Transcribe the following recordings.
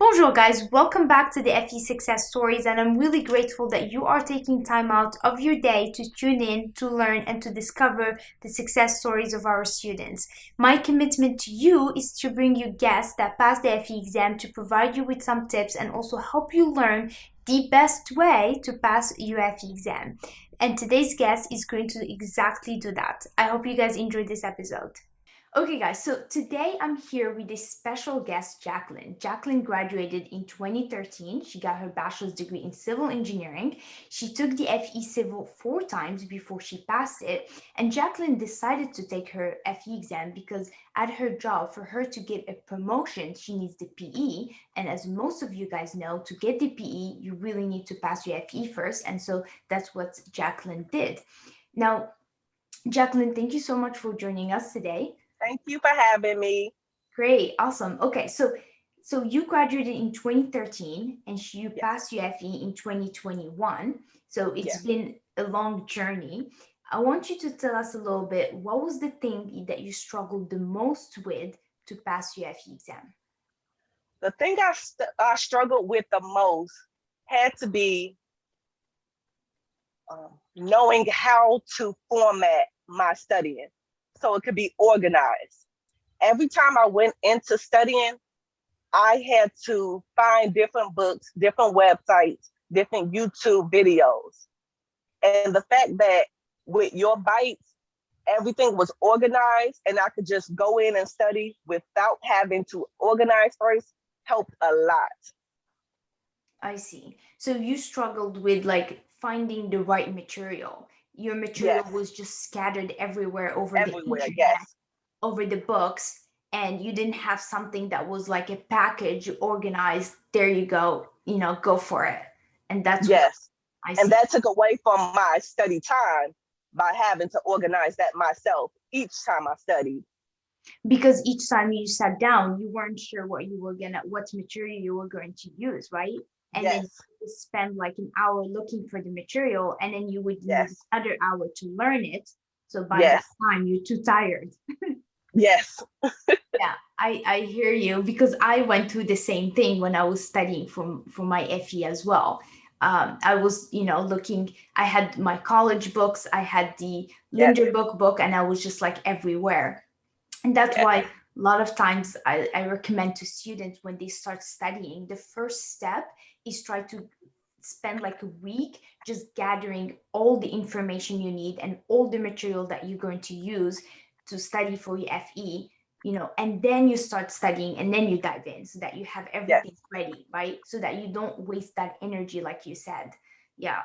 Bonjour guys, welcome back to the FE Success Stories, and I'm really grateful that you are taking time out of your day to tune in, to learn, and to discover the success stories of our students. My commitment to you is to bring you guests that pass the FE exam, to provide you with some tips and also help you learn the best way to pass your FE exam. And today's guest is going to exactly do that. I hope you guys enjoyed this episode. Okay, guys, so today I'm here with a special guest, Jacqueline. Jacqueline graduated in 2013. She got her bachelor's degree in civil engineering. She took the FE Civil 4 times before she passed it. And Jacqueline decided to take her FE exam because at her job, for her to get a promotion, she needs the PE. And as most of you guys know, to get the PE, you really need to pass your FE first. And so that's what Jacqueline did. Now, Jacqueline, thank you so much for joining us today. Thank you for having me. Great, awesome. Okay, so you graduated in 2013 and you Yes. passed your FE in 2021. So it's Yes. been a long journey. I want you to tell us a little bit, what was the thing that you struggled the most with to pass your FE exam? The thing I struggled with the most had to be knowing how to format my studying so it could be organized. Every time I went into studying, I had to find different books, different websites, different YouTube videos. And the fact that with your bites, everything was organized and I could just go in and study without having to organize first helped a lot. I see. So you struggled with like finding the right material. Your material Yes, was just scattered everywhere over the everywhere. internet, Yes, over the books, and you didn't have something that was like a package organized. There you go, go for it. And that's what yes. I And see. that took away from my study time by having to organize that myself each time I studied. Because each time you sat down, you weren't sure what material you were going to use, right? And then Yes, you spend like an hour looking for the material, and then you would need yes, another hour to learn it. So by that yes, time, you're too tired. yes, Yeah, I hear you because I went through the same thing when I was studying for my FE as well. I was, looking. I had my college books, I had the yes, Linder book, and I was just like everywhere. And that's yes, why a lot of times I recommend to students when they start studying, the first step is try to spend like a week just gathering all the information you need and all the material that you're going to use to study for your FE, and then you start studying and then you dive in so that you have yes. everything ready, right? So that you don't waste that energy, like you said. Yeah,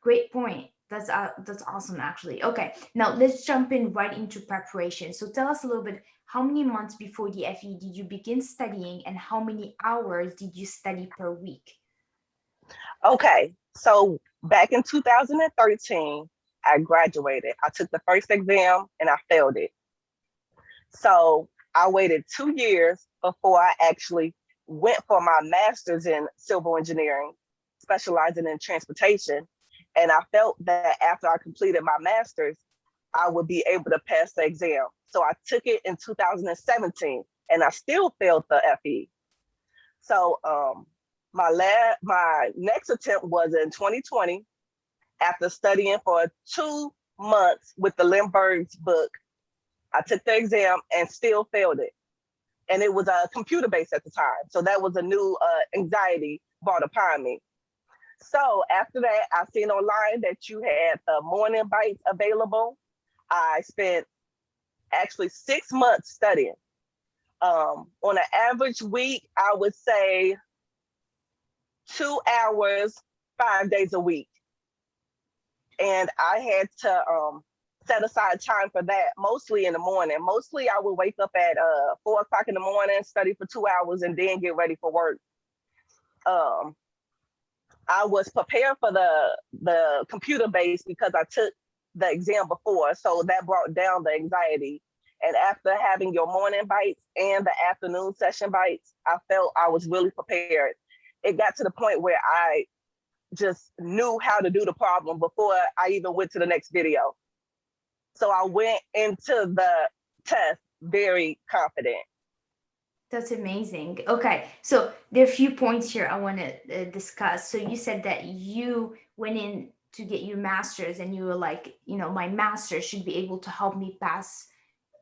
great point. That's awesome, actually. Okay, now let's jump in right into preparation. So tell us a little bit, how many months before the FE did you begin studying, and how many hours did you study per week? Okay, so back in 2013, I graduated. I took the first exam and I failed it. So I waited 2 years before I actually went for my master's in civil engineering, specializing in transportation. And I felt that after I completed my master's, I would be able to pass the exam. So I took it in 2017 and I still failed the FE. So my next attempt was in 2020 after studying for 2 months with the Lindbergh's book. I took the exam and still failed it. And it was computer based at the time. So that was a new anxiety brought upon me. So after that, I seen online that you had the morning bites available. I spent actually 6 months studying. On an average week, I would say 2 hours, 5 days a week. And I had to set aside time for that, mostly in the morning. Mostly I would wake up at 4 o'clock in the morning, study for 2 hours, and then get ready for work. Um, I was prepared for the computer base because I took the exam before, so that brought down the anxiety. And after having your morning bites and the afternoon session bites, I felt I was really prepared. It got to the point where I just knew how to do the problem before I even went to the next video. So I went into the test very confident. That's amazing. Okay, so there are a few points here I want to discuss. So you said that you went in to get your master's, and you were like, my master's should be able to help me pass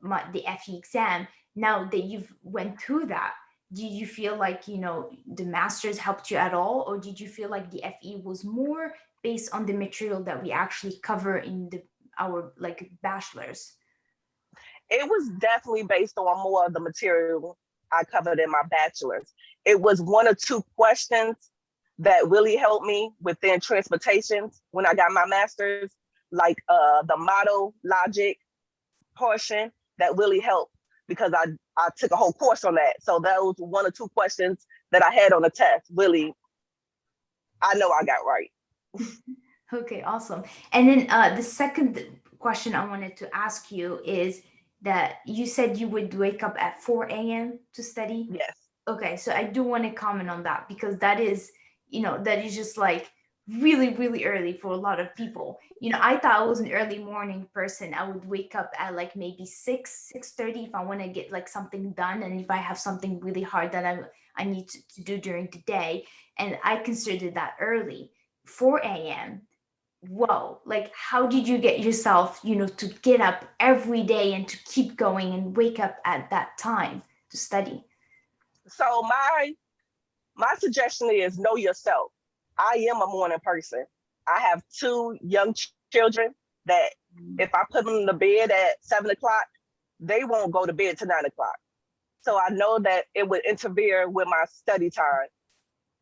the FE exam. Now that you've went through that, did you feel like the master's helped you at all, or did you feel like the FE was more based on the material that we actually cover in our like bachelor's? It was definitely based on more of the material I covered in my bachelor's. It was one or two questions that really helped me within transportation when I got my master's, like the model logic portion that really helped because I took a whole course on that. So those one or two questions that I had on the test, really, I know I got right. Okay, awesome. And then the second question I wanted to ask you is that you said you would wake up at 4 a.m. to study. Yes. Okay, so I do want to comment on that because that is, that is just like really, really early for a lot of people. I thought I was an early morning person. I would wake up at like maybe 6:30 if I want to get like something done, and if I have something really hard that I need to do during the day, and I consider that early. 4 a.m. Whoa, like how did you get yourself, to get up every day and to keep going and wake up at that time to study? So my suggestion is know yourself. I am a morning person. I have two young children that if I put them to bed at 7 o'clock, they won't go to bed till 9 o'clock. So I know that it would interfere with my study time.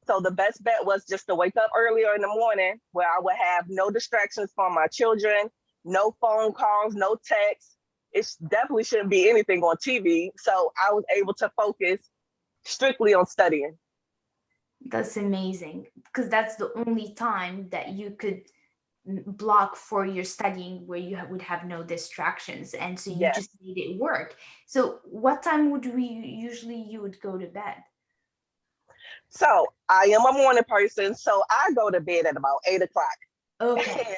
So the best bet was just to wake up earlier in the morning where I would have no distractions from my children, no phone calls, no texts. It definitely shouldn't be anything on TV. So I was able to focus strictly on studying. That's amazing because that's the only time that you could block for your studying where you would have no distractions, and so you Yes. just made it work. So what time would we usually you would go to bed? So I am a morning person. So I go to bed at about 8 o'clock. Okay.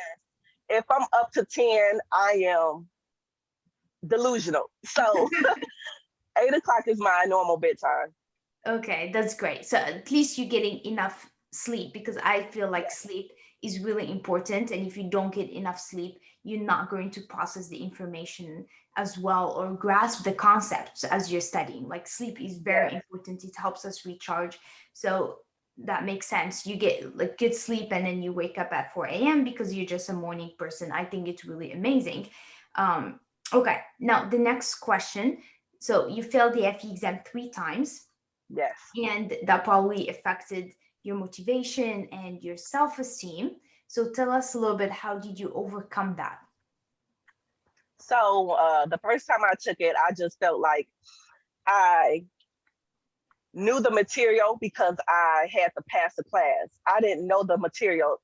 And if I'm up to 10, I am delusional. So 8 o'clock is my normal bedtime. Okay, that's great. So at least you're getting enough sleep, because I feel like Yes. sleep is really important. And if you don't get enough sleep, you're not going to process the information as well or grasp the concepts as you're studying. Like sleep is very Yes. important. It helps us recharge. So that makes sense. You get like good sleep and then you wake up at 4 a.m. because you're just a morning person. I think it's really amazing. Um, okay, now the next question. So you failed the FE exam 3 times, Yes. and that probably affected your motivation and your self-esteem. So tell us a little bit, how did you overcome that? So the first time I took it, I just felt like I knew the material because I had to pass the class. I didn't know the material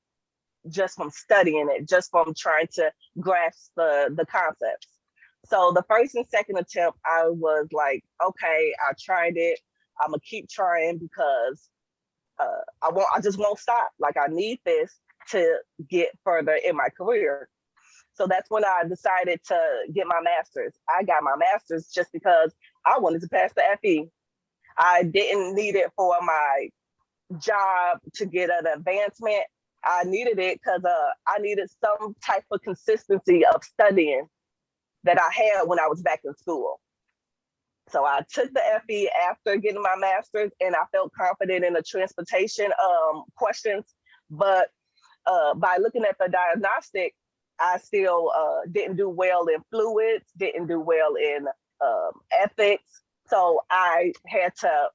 just from studying it, just from trying to grasp the concepts. So the first and second attempt, I was like, okay, I tried it. I'm gonna keep trying because I just won't stop. Like I need this to get further in my career. So that's when I decided to get my master's. I got my master's just because I wanted to pass the FE. I didn't need it for my job to get an advancement. I needed it because I needed some type of consistency of studying that I had when I was back in school. So I took the FE after getting my master's, and I felt confident in the transportation questions. But by looking at the diagnostic, I still didn't do well in fluids, didn't do well in ethics. So I had to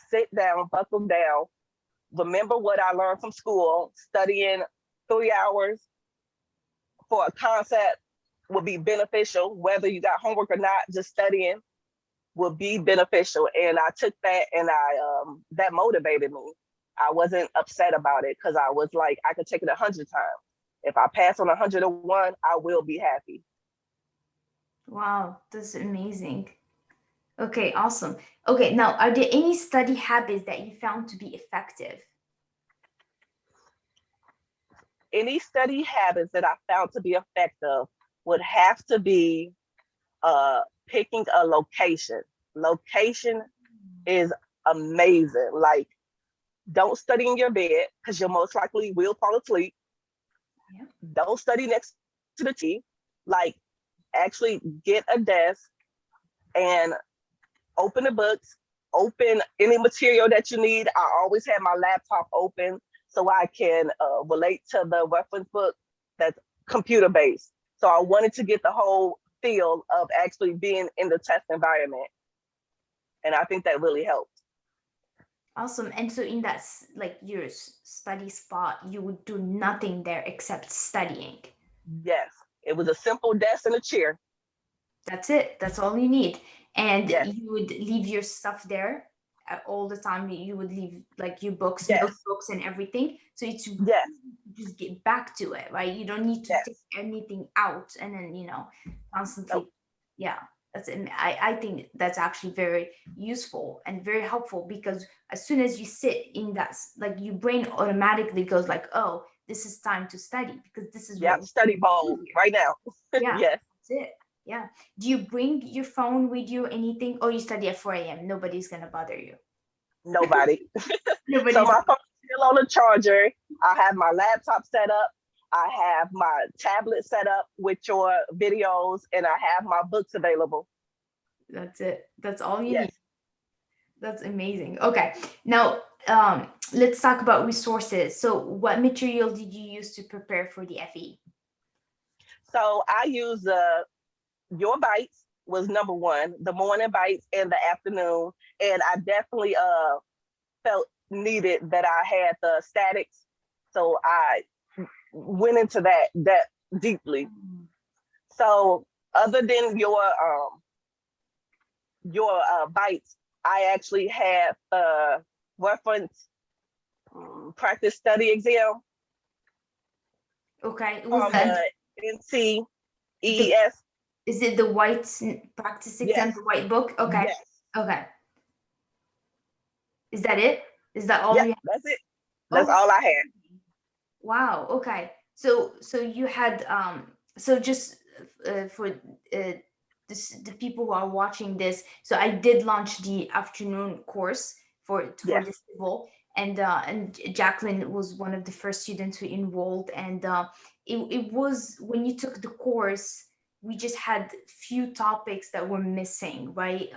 sit down, buckle down, remember what I learned from school, studying 3 hours for a concept would be beneficial, whether you got homework or not, just studying would be beneficial. And I took that, and that motivated me. I wasn't upset about it because I was like, I could take it 100 times. If I pass on 101, I will be happy. Wow, that's amazing. Okay, awesome. Okay, now are there any study habits that you found to be effective? Any study habits that I found to be effective would have to be picking a location. Location is amazing. Like, don't study in your bed because you most likely will fall asleep. Yeah. Don't study next to the TV. Like, actually get a desk and open the books, open any material that you need. I always have my laptop open so I can relate to the reference book that's computer based. So I wanted to get the whole feel of actually being in the test environment. And I think that really helped. Awesome. And so in that like your study spot, you would do nothing there except studying. Yes, it was a simple desk and a chair. That's it. That's all you need. And Yes, you would leave your stuff there all the time. You would leave like your books, yes, notebooks, and everything. So it's yes, just get back to it, right? You don't need to yes. take anything out and then constantly. Nope. Yeah, I think that's actually very useful and very helpful, because as soon as you sit in that, like your brain automatically goes like, oh, this is time to study because this is what Yep, we study do bowl here. right now. Yeah, Yes, that's it. Yeah. Do you bring your phone with you, anything? Or you study at 4 a.m.? Nobody's gonna bother you. nobody. So Nobody's my phone's still on the charger. I have my laptop set up. I have my tablet set up with your videos, and I have my books available. That's it. That's all you need. Yes. That's amazing. Okay. Now, let's talk about resources. So, what material did you use to prepare for the FE? So I use your bites was number one, the morning bites and the afternoon, and I definitely felt needed that I had the statics, so I went into that deeply. So other than your bites, I actually have reference practice study exam Okay. Was from that the NCEES. the is it the white practice exam, Yes, the white book? Okay. yes, Okay. Is that it? Is that all yep. you That's it. That's have? all I had. Wow. Okay. So you had so just for the people who are watching this. So I did launch the afternoon course for Yes. the civil, and Jacqueline was one of the first students who enrolled, and it was when you took the course. We just had few topics that were missing, right?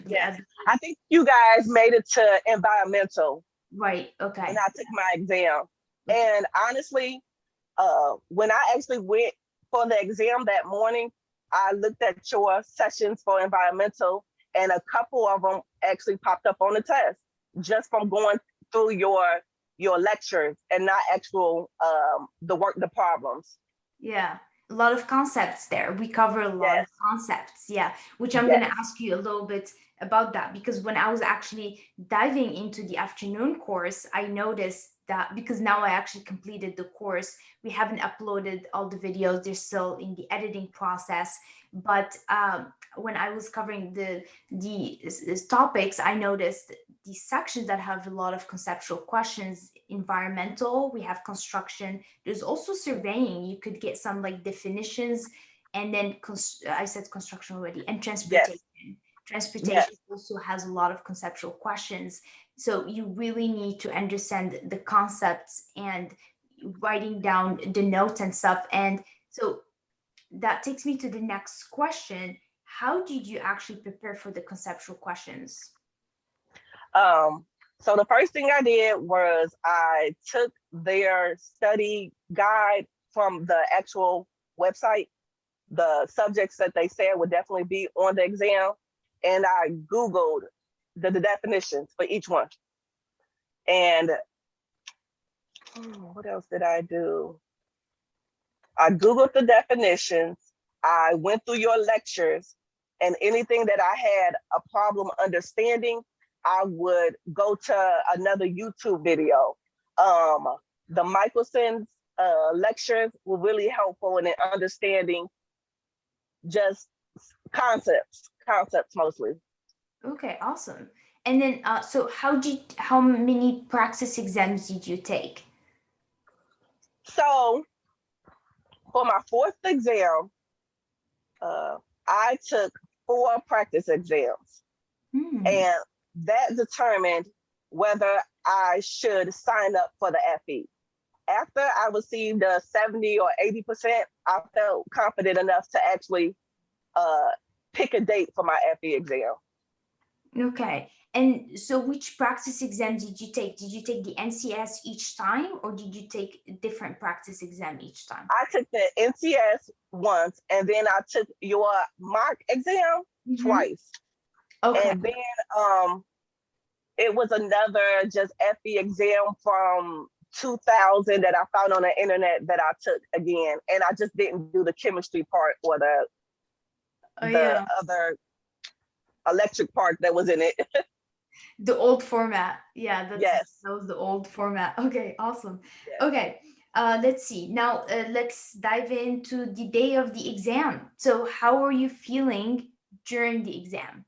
Yes. I think you guys made it to environmental, Right. and Okay. I took my exam. And honestly, when I actually went for the exam that morning, I looked at your sessions for environmental, and a couple of them actually popped up on the test just from going through your lectures and not actual the problems. Yeah, a lot of concepts there. We cover a lot of Yes, concepts. Yeah, which I'm going to yes, ask you a little bit about that, because when I was actually diving into the afternoon course, I noticed that because now I actually completed the course, we haven't uploaded all the videos, they're still in the editing process. But when I was covering the topics, I noticed these sections that have a lot of conceptual questions. Environmental, we have construction, there's also surveying. You could get some like definitions, and then I said construction already, and transportation. yes, Transportation yes, also has a lot of conceptual questions. So you really need to understand the concepts and writing down the notes and stuff. And so that takes me to the next question. How did you actually prepare for the conceptual questions? Um, so the first thing I did was I took their study guide from the actual website. The subjects that they said would definitely be on the exam, and I Googled the definitions for each one. And what else did I do? I Googled the definitions. I went through your lectures, and anything that I had a problem understanding, I would go to another YouTube video. The Michelson's lectures were really helpful in understanding just concepts mostly. Okay, awesome. And then, so how many practice exams did you take? So for my fourth exam, uh, I took 4 practice exams. Hmm. And that determined whether I should sign up for the FE. After I received a 70 or 80%, I felt confident enough to actually pick a date for my FE exam. Okay. And so which practice exam did you take? Did you take the NCS each time, or did you take a different practice exam each time? I took the NCS once, and then I took your mock exam twice. Okay. And then it was another just FE exam from 2000 that I found on the internet that I took again. And I just didn't do the chemistry part or the other electric part that was in it. The old format. Yeah, Yes. that was the old format. Okay, awesome. Yes. Okay, let's see. Now, let's dive into the day of the exam. So how are you feeling during the exam?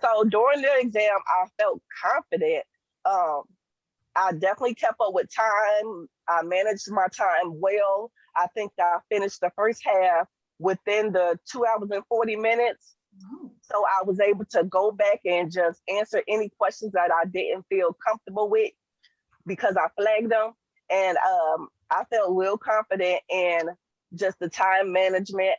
So during the exam, I felt confident. I definitely kept up with time. I managed my time well. I think I finished the first half within the 2 hours and 40 minutes. Oh. So I was able to go back and just answer any questions that I didn't feel comfortable with because I flagged them. And I felt real confident in just the time management.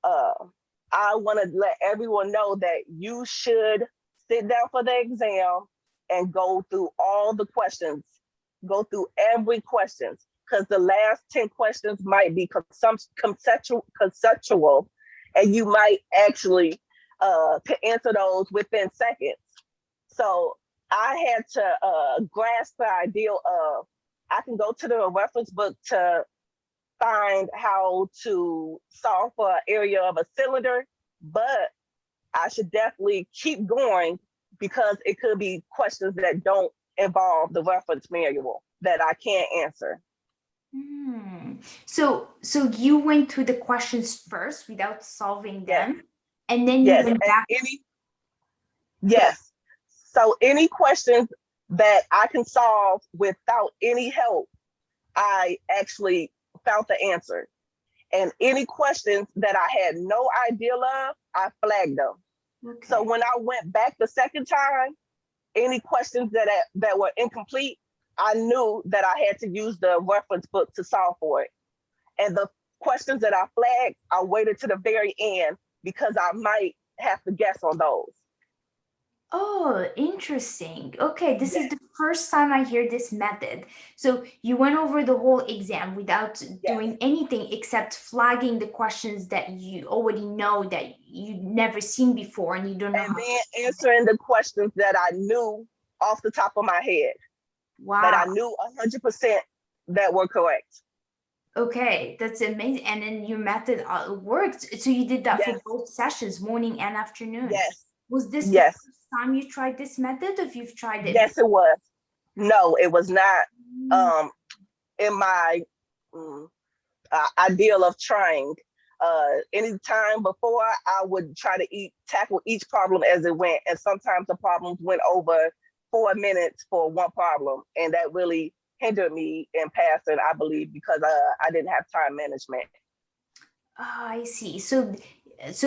I want to let everyone know that you should sit down for the exam and go through all the questions, go through every question, because the last 10 questions might be conceptual, and you might actually answer those within seconds. So I had to grasp the idea of I can go to the reference book to find how to solve for an area of a cylinder, but I should definitely keep going because it could be questions that don't involve the reference manual that I can't answer. So you went through the questions first without solving them, yes. And then you went back. Yes. So any questions that I can solve without any help, I actually found the answer. And any questions that I had no idea of, I flagged them. Okay. So when I went back the second time, any questions that were incomplete, I knew that I had to use the reference book to solve for it. And the questions that I flagged, I waited to the very end because I might have to guess on those. Oh, interesting. Okay, this is the first time I hear this method. So you went over the whole exam without doing anything except flagging the questions that you already know that you've never seen before and you don't know. And then answering the questions that I knew off the top of my head. Wow. That I knew 100% that were correct. Okay, that's amazing. And then your method worked. So you did that for both sessions, morning and afternoon. Yes. Was this the first time you tried this method, or if you've tried it? Yes, it was. No, it was not in my ideal of trying. Any time before, I would try to tackle each problem as it went. And sometimes the problems went over 4 minutes for one problem. And that really hindered me in passing, I believe, because I didn't have time management. Oh, I see. So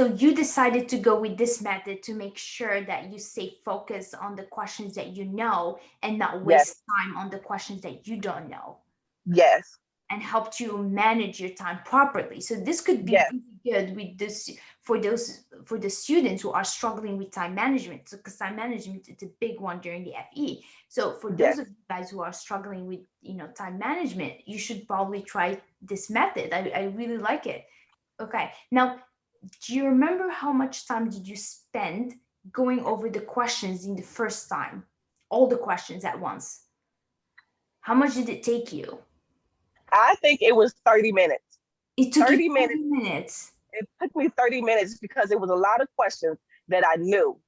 you decided to go with this method to make sure that you stay focused on the questions that you know and not waste time on the questions that you don't know. Yes. And helped you manage your time properly. So this could be really good with this for the students who are struggling with time management. So because time management is a big one during the FE. So for those of you guys who are struggling with time management, you should probably try this method. I really like it. Okay. Now, do you remember how much time did you spend going over the questions in the first time? All the questions at once. How much did it take you? I think it was 30 minutes. It took 30 minutes. It took me 30 minutes because it was a lot of questions that I knew.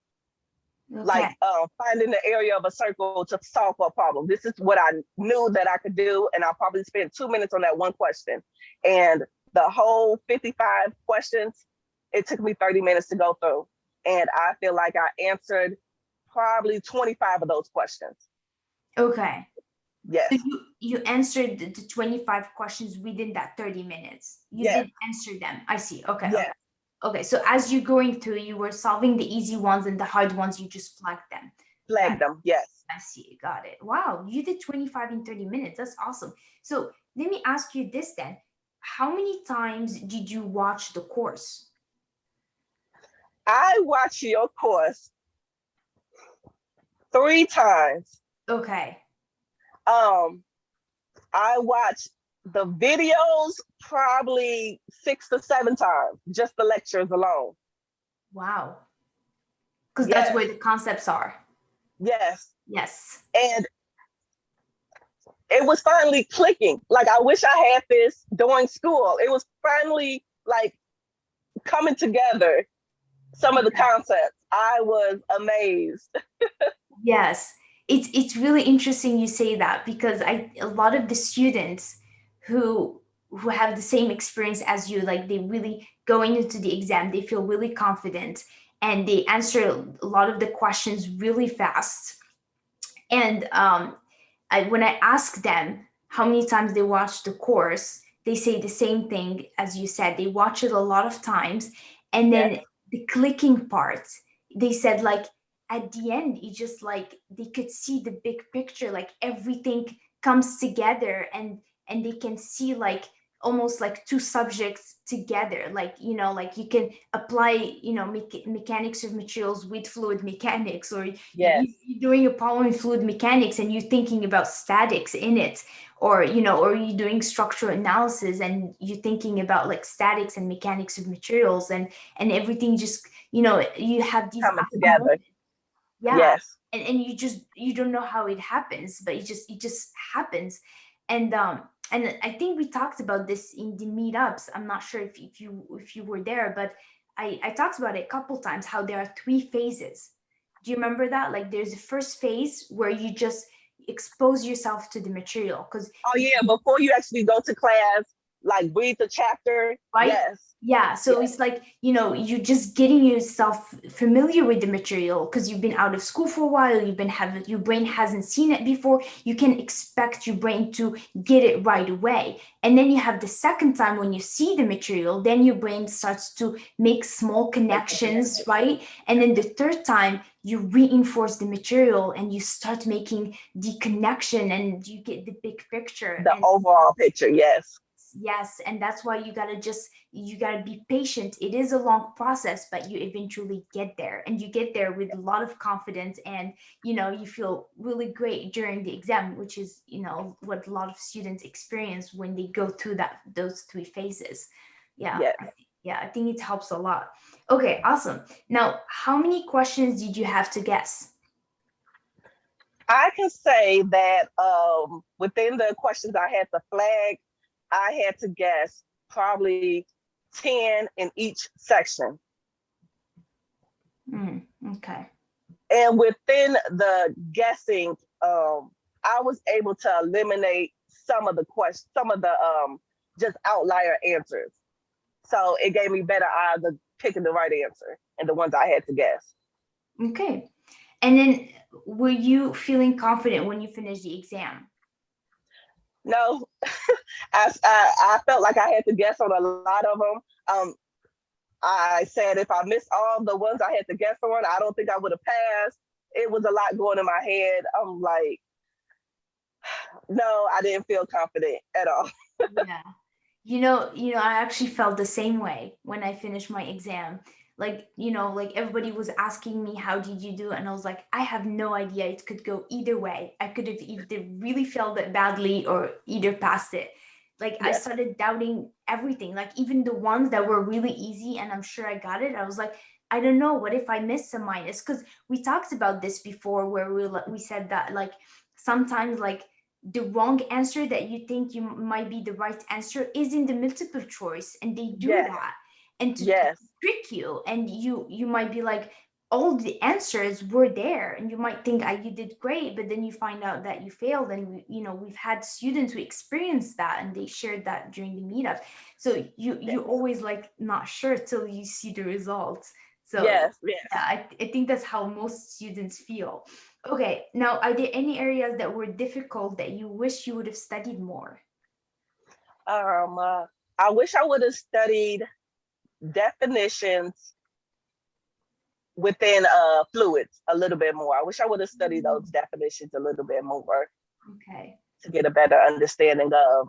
Okay. Like finding the area of a circle to solve for a problem. This is what I knew that I could do. And I probably spent 2 minutes on that one question. And the whole 55 questions, it took me 30 minutes to go through. And I feel like I answered probably 25 of those questions. Okay. Yes. So you answered the 25 questions within that 30 minutes. You did answer them. I see. Okay. Yes. Okay, so as you're going through, you were solving the easy ones and the hard ones, you just flagged them. Flag them, yes. I see, got it. Wow, you did 25 in 30 minutes. That's awesome. So let me ask you this then. How many times did you watch the course? I watched your course 3 times. Okay. Um, I watched the videos probably 6 to 7 times, just the lectures alone. Wow. Because that's Yes, where the concepts are. yes. Yes. And it was finally clicking. Like, I wish I had this during school. It was finally like coming together, some of the Yeah. concepts. I was amazed. Yes. It's really interesting you say that because a lot of the students who have the same experience as you, like they really going into the exam, they feel really confident and they answer a lot of the questions really fast. And when I ask them how many times they watch the course, they say the same thing as you said. They watch it a lot of times. And Yes, then the clicking part, they said like at the end, it's just like they could see the big picture, like everything comes together and they can see like almost like two subjects together, like like you can apply mechanics of materials with fluid mechanics, or yes. you're doing a problem in fluid mechanics and you're thinking about statics in it, or you're doing structural analysis and you're thinking about like statics and mechanics of materials, and everything just you have these Coming aha moments. together. Yeah. Yes. And you don't know how it happens, but it just happens. And I think we talked about this in the meetups. I'm not sure if you were there, but I talked about it a couple times, how there are three phases. Do you remember that? Like there's the first phase where you just expose yourself to the material, because Oh, yeah. Before you actually go to class, like read the chapter. right? Yes. Yeah, so Yes. it's like, you're just getting yourself familiar with the material because you've been out of school for a while, you've been having your brain hasn't seen it before. You can expect your brain to get it right away. And then you have the second time when you see the material, then your brain starts to make small Make the connections, connection. right? And then the third time you reinforce the material and you start making the connection and you get the big picture. The And overall picture. Yes. yes, and that's why you gotta be patient. It is a long process, but you eventually get there, and you get there with a lot of confidence, and you feel really great during the exam, which is what a lot of students experience when they go through those three phases. Yeah, Yes. yeah, I think it helps a lot. Okay, awesome. Now, how many questions did you have to guess? I can say that within the questions I had to flag, I had to guess probably 10 in each section. Okay. And within the guessing, I was able to eliminate some of the questions, some of the just outlier answers. So it gave me better odds of picking the right answer and the ones I had to guess. Okay. And then, were you feeling confident when you finished the exam? No, I felt like I had to guess on a lot of them. I said if I missed all the ones I had to guess on, I don't think I would have passed. It was a lot going in my head. I'm like, no, I didn't feel confident at all. Yeah. I actually felt the same way when I finished my exam. Like, like everybody was asking me, how did you do? And I was like, I have no idea. It could go either way. I could have either really felt it badly or either passed it. Like, I Yes, started doubting everything, like even the ones that were really easy and I'm sure I got it. I was like, I don't know. What if I missed a minus? Because we talked about this before where we said that like sometimes like the wrong answer that you think you might be the right answer is in the multiple choice, and they do yes, that and to yes, trick you, and you might be like all the answers were there and you might think you did great, but then you find out that you failed. And we've had students who experienced that and they shared that during the meetup. So you yes, always like not sure till you see the results. So yes, yes. yeah, I think that's how most students feel. Okay, now are there any areas that were difficult that you wish you would have studied more? Um, uh, I wish I would have studied. definitions within fluids a little bit more. I wish I would have studied those definitions a little bit more. Okay. To get a better understanding of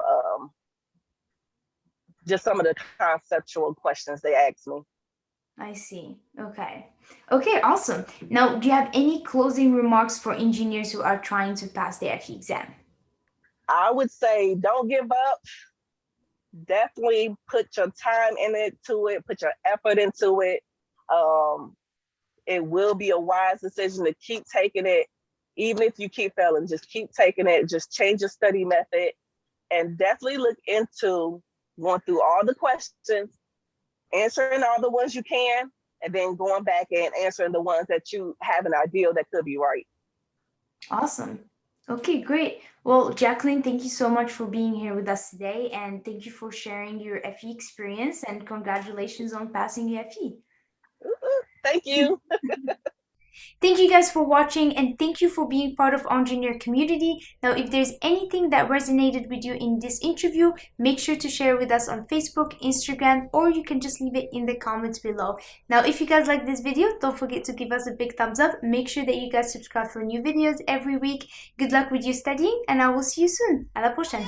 just some of the conceptual questions they asked me. I see. Okay. Okay, awesome. Now, do you have any closing remarks for engineers who are trying to pass the FE exam? I would say don't give up. Definitely put your time into it, put your effort into it. It will be a wise decision to keep taking it. Even if you keep failing, just keep taking it. Just change your study method, and definitely look into going through all the questions, answering all the ones you can, and then going back and answering the ones that you have an idea that could be right. Awesome. Okay, great. Well, Jacqueline, thank you so much for being here with us today, and thank you for sharing your FE experience, and congratulations on passing the FE. Thank you. Thank you guys for watching, and thank you for being part of Engineer community. Now, if there's anything that resonated with you in this interview, make sure to share with us on Facebook, Instagram, or you can just leave it in the comments below. Now, if you guys like this video, don't forget to give us a big thumbs up. Make sure that you guys subscribe for new videos every week. Good luck with your studying, and I will see you soon. À la prochaine.